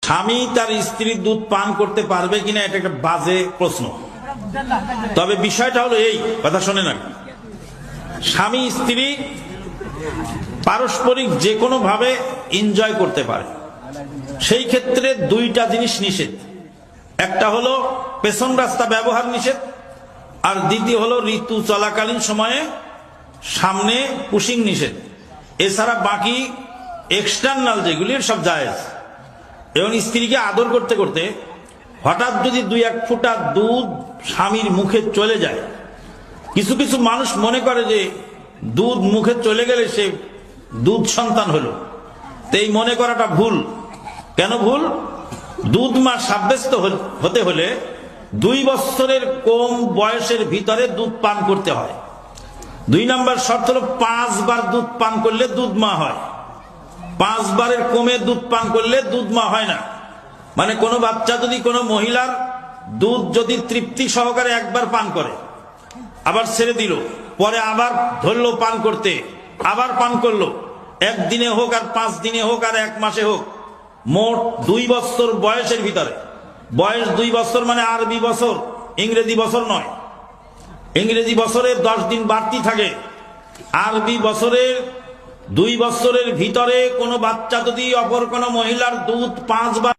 স্বামী তার স্ত্রীর দুধ পান করতে পারবে কিনা এটা একটা বাজে প্রশ্ন। তবে বিষয়টা হলো এই, কথা শোনে না, স্বামী স্ত্রী পারস্পরিক যে কোনো ভাবে এনজয় করতে পারে, সেই ক্ষেত্রে দুইটা জিনিস নিষেধ। একটা হলো পেছন রাস্তা ব্যবহার নিষেধ, আর দ্বিতীয় হলো ঋতু চলাকালীন সময়ে সামনে পুশিং নিষেধ। এছাড়া বাকি এক্সটার্নাল যেগুলি সব জায়েজ। এবং স্ত্রীকে আদর করতে করতে হঠাৎ যদি 2-1 ফোঁটা দুধ স্বামীর মুখে চলে যায়, কিছু কিছু মানুষ মনে করে যে দুধ মুখে চলে গেলে সে দুধ সন্তান হলো। তো এই মনে করাটা ভুল। কেন ভুল? দুধ মা সাব্যস্ত হতে হলে 2 বছরের কম বয়সের ভিতরে দুধ পান করতে হয়। 2 নম্বর শর্ত হলো 5 বার দুধ পান করলে দুধ মা হয়। 5 বারের কমে দুধ পান করলে দুধ মা হয় না। মানে কোনো বাচ্চা যদি কোনো মহিলার দুধ যদি তৃপ্তি সহকারে একবার পান করে, আবার ছেড়ে দিল, পরে আবার ধরলো পান করতে, আবার পান করলো, 1 দিনে হোক আর 5 দিনে হোক আর 1 মাসে হোক, মোট 2 বছর বয়সের ভিতরে, বয়স 2 বছর মানে আরবি বছর, ইংরেজি বছর নয়। ইংরেজি বছরে 10 দিন বাড়তি থাকে, আরবি বছরের 2 বছরের ভিতরে কোনো বাচ্চা যদি অপর কোনো মহিলার দুধ 5 বার